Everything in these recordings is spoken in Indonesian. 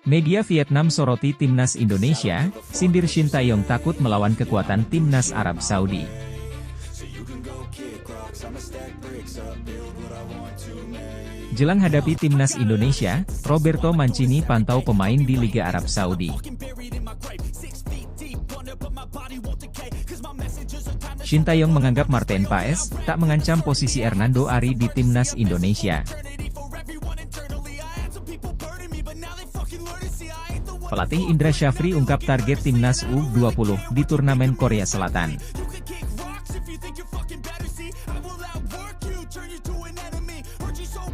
Media Vietnam soroti timnas Indonesia, sindir Shin Tae-yong takut melawan kekuatan timnas Arab Saudi. Jelang hadapi timnas Indonesia, Roberto Mancini pantau pemain di Liga Arab Saudi. Shin Tae-yong menganggap Martin Paes tak mengancam posisi Hernando Ari di timnas Indonesia. Pelatih Indra Syafri ungkap target timnas U20 di turnamen Korea Selatan.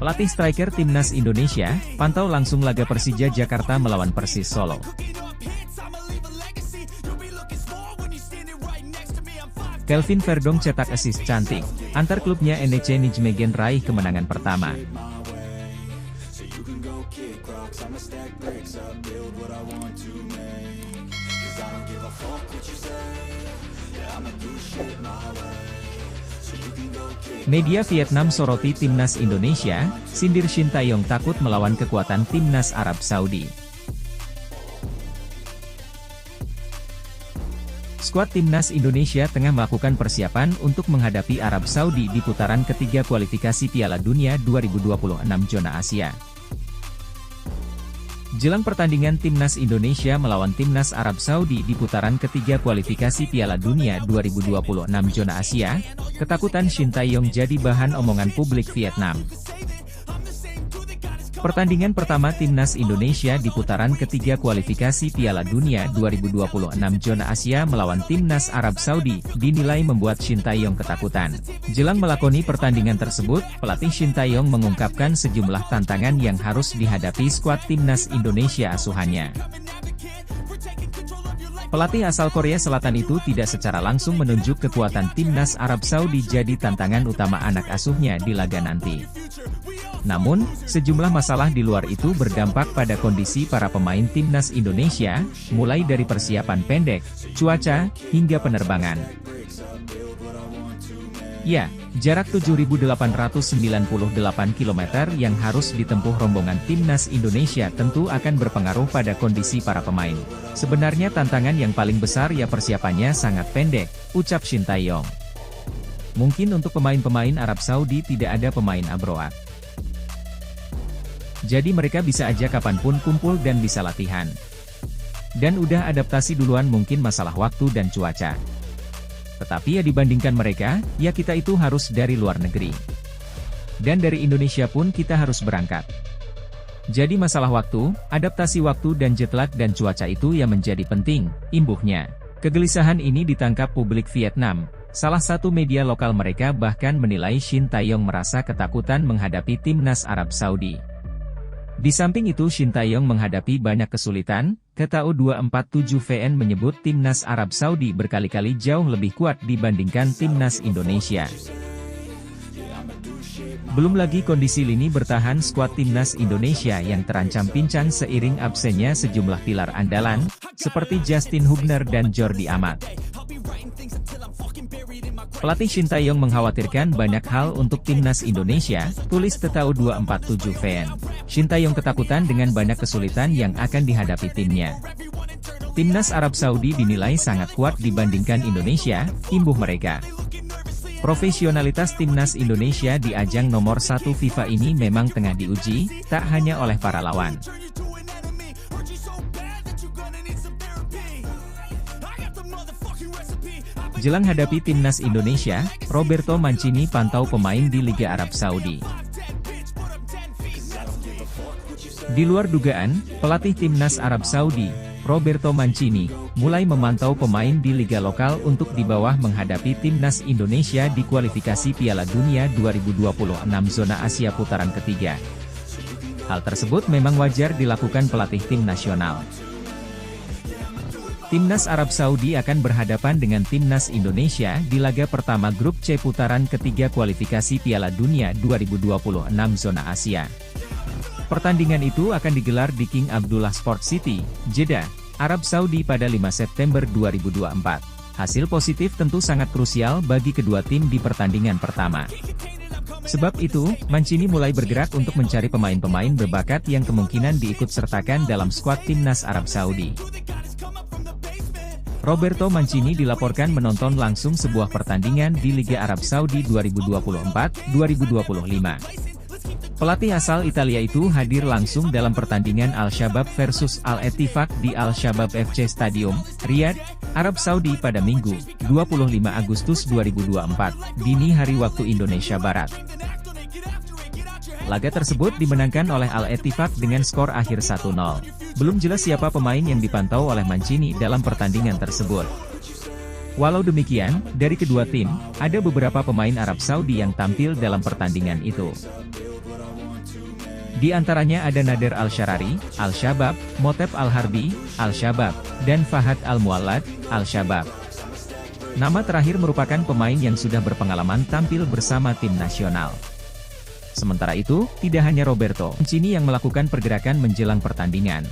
Pelatih striker timnas Indonesia pantau langsung laga Persija Jakarta melawan Persis Solo. Kelvin Verdong cetak assist cantik, antar klubnya NEC Nijmegen raih kemenangan pertama. Media Vietnam soroti timnas Indonesia, sindir Shin Tae-yong takut melawan kekuatan timnas Arab Saudi. Skuad timnas Indonesia tengah melakukan persiapan untuk menghadapi Arab Saudi di putaran ketiga kualifikasi Piala Dunia 2026 zona Asia. Jelang pertandingan timnas Indonesia melawan timnas Arab Saudi di putaran ketiga kualifikasi Piala Dunia 2026 zona Asia, ketakutan Shin Tae-yong jadi bahan omongan publik Vietnam. Pertandingan pertama timnas Indonesia di putaran ketiga kualifikasi Piala Dunia 2026 zona Asia melawan timnas Arab Saudi dinilai membuat Shin Tae-yong ketakutan. Jelang melakoni pertandingan tersebut, pelatih Shin Tae-yong mengungkapkan sejumlah tantangan yang harus dihadapi skuad timnas Indonesia asuhannya. Pelatih asal Korea Selatan itu tidak secara langsung menunjuk kekuatan timnas Arab Saudi jadi tantangan utama anak asuhnya di laga nanti. Namun, sejumlah masalah di luar itu berdampak pada kondisi para pemain timnas Indonesia, mulai dari persiapan pendek, cuaca, hingga penerbangan. Ya, jarak 7.898 km yang harus ditempuh rombongan timnas Indonesia tentu akan berpengaruh pada kondisi para pemain. Sebenarnya tantangan yang paling besar ya persiapannya sangat pendek, ucap Shin Tae-yong. Mungkin untuk pemain-pemain Arab Saudi tidak ada pemain abroad. Jadi mereka bisa aja kapanpun kumpul dan bisa latihan. Dan udah adaptasi duluan mungkin masalah waktu dan cuaca. Tetapi ya dibandingkan mereka, ya kita itu harus dari luar negeri. Dan dari Indonesia pun kita harus berangkat. Jadi masalah waktu, adaptasi waktu dan jet lag dan cuaca itu yang menjadi penting, imbuhnya. Kegelisahan ini ditangkap publik Vietnam. Salah satu media lokal mereka bahkan menilai Shin Tae-yong merasa ketakutan menghadapi timnas Arab Saudi. Di samping itu Shin Tae-yong menghadapi banyak kesulitan, kata U247VN menyebut timnas Arab Saudi berkali-kali jauh lebih kuat dibandingkan timnas Indonesia. Belum lagi kondisi lini bertahan skuad timnas Indonesia yang terancam pincang seiring absennya sejumlah pilar andalan, seperti Justin Hubner dan Jordi Amat. Pelatih Shin Tae-yong mengkhawatirkan banyak hal untuk timnas Indonesia, tulis TTU247VN. Shin Tae-yong ketakutan dengan banyak kesulitan yang akan dihadapi timnya. Timnas Arab Saudi dinilai sangat kuat dibandingkan Indonesia, imbuh mereka. Profesionalitas timnas Indonesia di ajang nomor 1 FIFA ini memang tengah diuji, tak hanya oleh para lawan. Jelang hadapi timnas Indonesia, Roberto Mancini pantau pemain di Liga Arab Saudi. Di luar dugaan, pelatih timnas Arab Saudi, Roberto Mancini, mulai memantau pemain di liga lokal untuk di bawah menghadapi timnas Indonesia di kualifikasi Piala Dunia 2026 zona Asia putaran ketiga. Hal tersebut memang wajar dilakukan pelatih tim nasional. Timnas Arab Saudi akan berhadapan dengan timnas Indonesia di laga pertama grup C putaran ketiga kualifikasi Piala Dunia 2026 zona Asia. Pertandingan itu akan digelar di King Abdullah Sport City, Jeddah, Arab Saudi pada 5 September 2024. Hasil positif tentu sangat krusial bagi kedua tim di pertandingan pertama. Sebab itu, Mancini mulai bergerak untuk mencari pemain-pemain berbakat yang kemungkinan diikut sertakan dalam skuad timnas Arab Saudi. Roberto Mancini dilaporkan menonton langsung sebuah pertandingan di Liga Arab Saudi 2024-2025. Pelatih asal Italia itu hadir langsung dalam pertandingan Al-Shabab versus Al-Ettifaq di Al-Shabab FC Stadium, Riyadh, Arab Saudi pada Minggu, 25 Agustus 2024, dini hari waktu Indonesia Barat. Laga tersebut dimenangkan oleh Al-Ettifaq dengan skor akhir 1-0. Belum jelas siapa pemain yang dipantau oleh Mancini dalam pertandingan tersebut. Walau demikian, dari kedua tim, ada beberapa pemain Arab Saudi yang tampil dalam pertandingan itu. Di antaranya ada Nader Al-Sharari, Al-Shabab, Motep Al-Harbi, Al-Shabab, dan Fahad Al-Muallad, Al-Shabab. Nama terakhir merupakan pemain yang sudah berpengalaman tampil bersama tim nasional. Sementara itu, tidak hanya Roberto Mancini yang melakukan pergerakan menjelang pertandingan.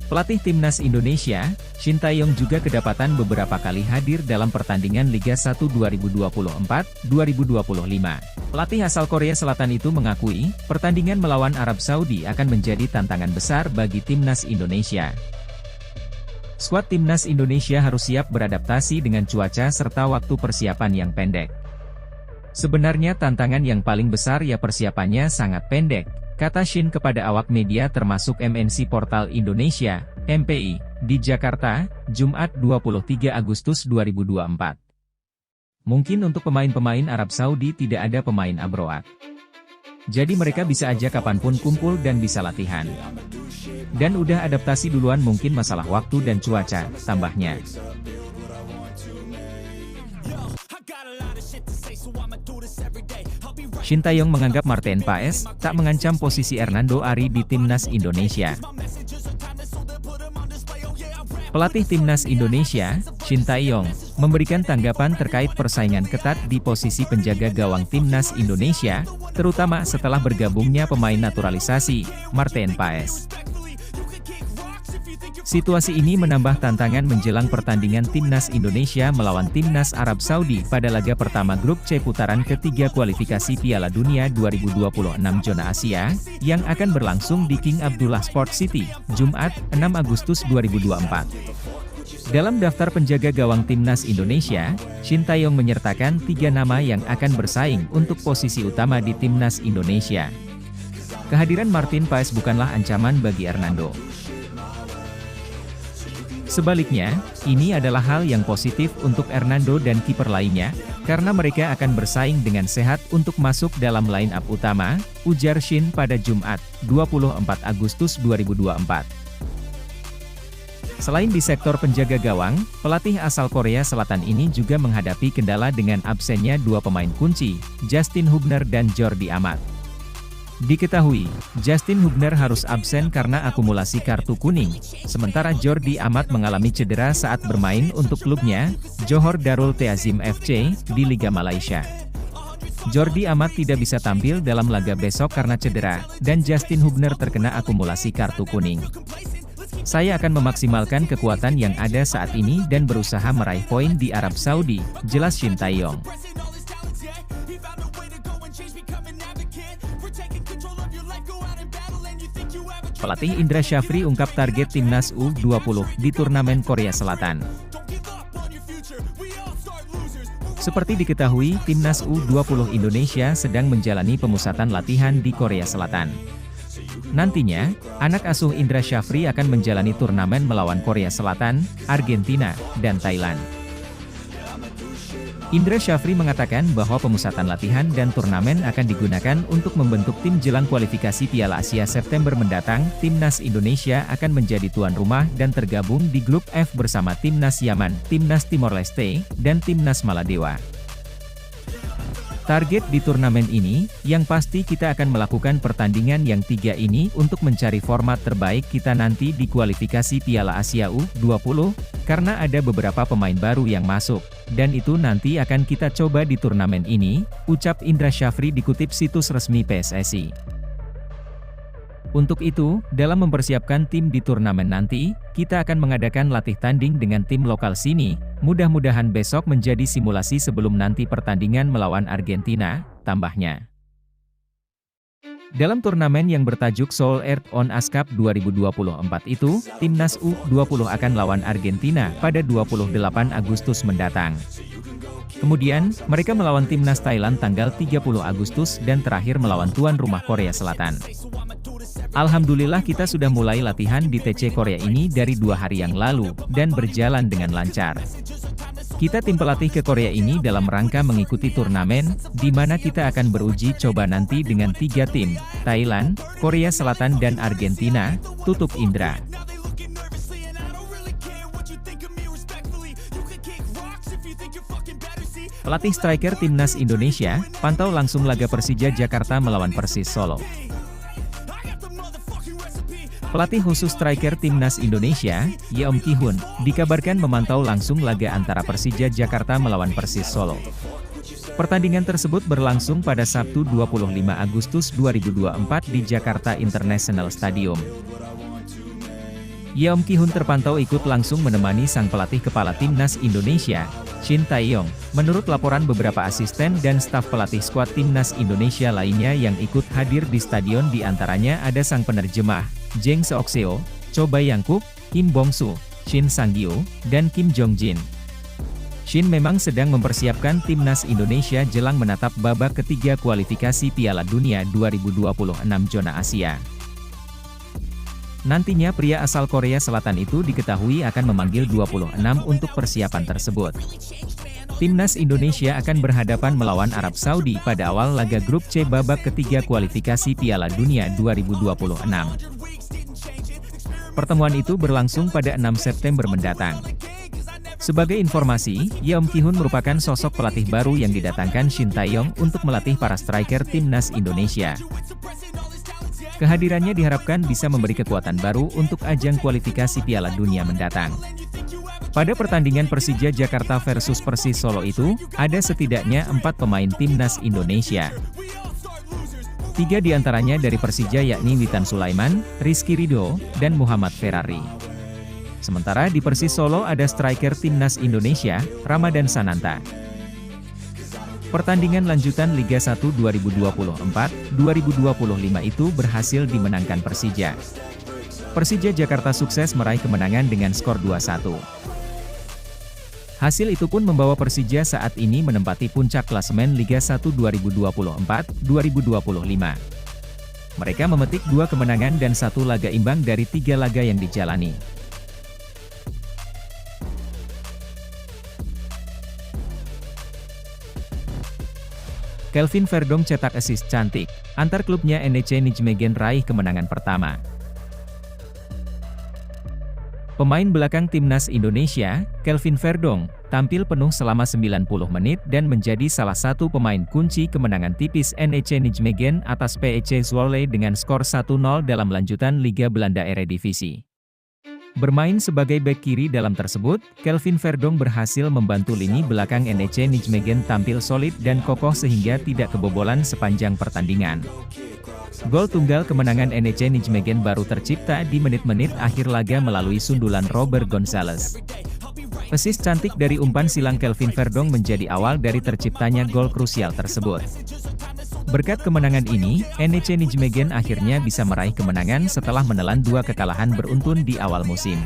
Pelatih timnas Indonesia, Shin Tae-yong juga kedapatan beberapa kali hadir dalam pertandingan Liga 1 2024-2025. Pelatih asal Korea Selatan itu mengakui, pertandingan melawan Arab Saudi akan menjadi tantangan besar bagi timnas Indonesia. Skuad timnas Indonesia harus siap beradaptasi dengan cuaca serta waktu persiapan yang pendek. Sebenarnya tantangan yang paling besar ya persiapannya sangat pendek, kata Shin kepada awak media termasuk MNC Portal Indonesia, MPI, di Jakarta, Jumat 23 Agustus 2024. Mungkin untuk pemain-pemain Arab Saudi tidak ada pemain abroad. Jadi mereka bisa aja kapanpun kumpul dan bisa latihan. Dan udah adaptasi duluan mungkin masalah waktu dan cuaca, tambahnya. Shin Tae-yong menganggap Martin Paes tak mengancam posisi Hernando Ari di timnas Indonesia. Pelatih timnas Indonesia, Shin Tae-yong, memberikan tanggapan terkait persaingan ketat di posisi penjaga gawang timnas Indonesia, terutama setelah bergabungnya pemain naturalisasi, Martin Paes. Situasi ini menambah tantangan menjelang pertandingan timnas Indonesia melawan timnas Arab Saudi pada laga pertama grup C putaran ketiga kualifikasi Piala Dunia 2026 zona Asia, yang akan berlangsung di King Abdullah Sport City, Jumat, 6 Agustus 2024. Dalam daftar penjaga gawang timnas Indonesia, Shin Tae-yong menyertakan 3 nama yang akan bersaing untuk posisi utama di timnas Indonesia. Kehadiran Martin Paes bukanlah ancaman bagi Hernando. Sebaliknya, ini adalah hal yang positif untuk Hernando dan kiper lainnya, karena mereka akan bersaing dengan sehat untuk masuk dalam line-up utama, ujar Shin pada Jumat, 24 Agustus 2024. Selain di sektor penjaga gawang, pelatih asal Korea Selatan ini juga menghadapi kendala dengan absennya 2 pemain kunci, Justin Hubner dan Jordi Amat. Diketahui, Justin Hubner harus absen karena akumulasi kartu kuning, sementara Jordi Amat mengalami cedera saat bermain untuk klubnya, Johor Darul Ta'zim FC, di Liga Malaysia. Jordi Amat tidak bisa tampil dalam laga besok karena cedera, dan Justin Hubner terkena akumulasi kartu kuning. Saya akan memaksimalkan kekuatan yang ada saat ini dan berusaha meraih poin di Arab Saudi, jelas Shin Tae-yong. Pelatih Indra Syafri ungkap target timnas U20 di turnamen Korea Selatan. Seperti diketahui, timnas U20 Indonesia sedang menjalani pemusatan latihan di Korea Selatan. Nantinya, anak asuh Indra Syafri akan menjalani turnamen melawan Korea Selatan, Argentina, dan Thailand. Indra Syafri mengatakan bahwa pemusatan latihan dan turnamen akan digunakan untuk membentuk tim jelang kualifikasi Piala Asia September mendatang. Timnas Indonesia akan menjadi tuan rumah dan tergabung di grup F bersama Timnas Yaman, Timnas Timor Leste, dan Timnas Maladewa. Target di turnamen ini, yang pasti kita akan melakukan pertandingan yang 3 ini untuk mencari format terbaik kita nanti di kualifikasi Piala Asia U20, karena ada beberapa pemain baru yang masuk, dan itu nanti akan kita coba di turnamen ini, ucap Indra Syafri dikutip situs resmi PSSI. Untuk itu, dalam mempersiapkan tim di turnamen nanti, kita akan mengadakan latih tanding dengan tim lokal sini, mudah-mudahan besok menjadi simulasi sebelum nanti pertandingan melawan Argentina, tambahnya. Dalam turnamen yang bertajuk Seoul Earth on Ice Cup 2024 itu, Timnas U20 akan lawan Argentina pada 28 Agustus mendatang. Kemudian, mereka melawan Timnas Thailand tanggal 30 Agustus dan terakhir melawan tuan rumah Korea Selatan. Alhamdulillah kita sudah mulai latihan di TC Korea ini dari 2 hari yang lalu, dan berjalan dengan lancar. Kita tim pelatih ke Korea ini dalam rangka mengikuti turnamen, di mana kita akan beruji coba nanti dengan 3 tim, Thailand, Korea Selatan dan Argentina, tutup Indra. Pelatih striker Timnas Indonesia, pantau langsung laga Persija Jakarta melawan Persis Solo. Pelatih khusus striker Timnas Indonesia, Yeom Ki-hun, dikabarkan memantau langsung laga antara Persija Jakarta melawan Persis Solo. Pertandingan tersebut berlangsung pada Sabtu 25 Agustus 2024 di Jakarta International Stadium. Yeom Ki-hun terpantau ikut langsung menemani sang pelatih kepala Timnas Indonesia, Shin Tae-yong. Menurut laporan beberapa asisten dan staf pelatih skuad Timnas Indonesia lainnya yang ikut hadir di stadion diantaranya ada sang penerjemah, Jeng Seok-seo, Cho Bae-yangkup, Kim Bong-soo, Shin Sang-gyu, dan Kim Jong-jin. Shin memang sedang mempersiapkan Timnas Indonesia jelang menatap babak ketiga kualifikasi Piala Dunia 2026 zona Asia. Nantinya pria asal Korea Selatan itu diketahui akan memanggil 26 untuk persiapan tersebut. Timnas Indonesia akan berhadapan melawan Arab Saudi pada awal laga grup C babak ketiga kualifikasi Piala Dunia 2026. Pertemuan itu berlangsung pada 6 September mendatang. Sebagai informasi, Yeom Ki-hun merupakan sosok pelatih baru yang didatangkan Shin Tae-yong untuk melatih para striker Timnas Indonesia. Kehadirannya diharapkan bisa memberi kekuatan baru untuk ajang kualifikasi Piala Dunia mendatang. Pada pertandingan Persija Jakarta versus Persis Solo itu, ada setidaknya 4 pemain Timnas Indonesia. 3 diantaranya dari Persija yakni Witan Sulaiman, Rizky Ridho, dan Muhammad Ferrari. Sementara di Persis Solo ada striker Timnas Indonesia, Ramadan Sananta. Pertandingan lanjutan Liga 1 2024-2025 itu berhasil dimenangkan Persija. Persija Jakarta sukses meraih kemenangan dengan skor 2-1. Hasil itu pun membawa Persija saat ini menempati puncak klasemen Liga 1 2024-2025. Mereka memetik 2 kemenangan dan 1 laga imbang dari 3 laga yang dijalani. Kelvin Verdong cetak assist cantik, antar klubnya NEC Nijmegen raih kemenangan pertama. Pemain belakang Timnas Indonesia, Kelvin Verdong, tampil penuh selama 90 menit dan menjadi salah satu pemain kunci kemenangan tipis NEC Nijmegen atas PEC Zwolle dengan skor 1-0 dalam lanjutan Liga Belanda Eredivisie. Bermain sebagai bek kiri dalam tersebut, Kelvin Verdong berhasil membantu lini belakang NEC Nijmegen tampil solid dan kokoh sehingga tidak kebobolan sepanjang pertandingan. Gol tunggal kemenangan NEC Nijmegen baru tercipta di menit-menit akhir laga melalui sundulan Robert Gonzalez. Assist cantik dari umpan silang Kelvin Verdong menjadi awal dari terciptanya gol krusial tersebut. Berkat kemenangan ini, NEC Nijmegen akhirnya bisa meraih kemenangan setelah menelan 2 kekalahan beruntun di awal musim.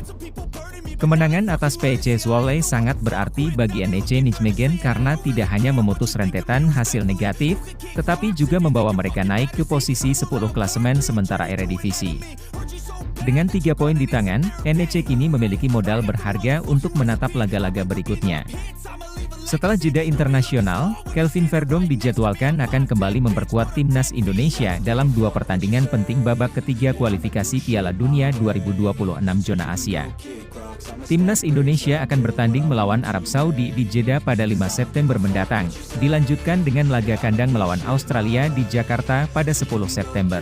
Kemenangan atas PEC Zwolle sangat berarti bagi NEC Nijmegen karena tidak hanya memutus rentetan hasil negatif, tetapi juga membawa mereka naik ke posisi 10 klasemen sementara Eredivisie. Dengan 3 poin di tangan, NEC kini memiliki modal berharga untuk menatap laga-laga berikutnya. Setelah jeda internasional, Kelvin Verdong dijadwalkan akan kembali memperkuat Timnas Indonesia dalam 2 pertandingan penting babak ketiga kualifikasi Piala Dunia 2026 zona Asia. Timnas Indonesia akan bertanding melawan Arab Saudi di Jeddah pada 5 September mendatang, dilanjutkan dengan laga kandang melawan Australia di Jakarta pada 10 September.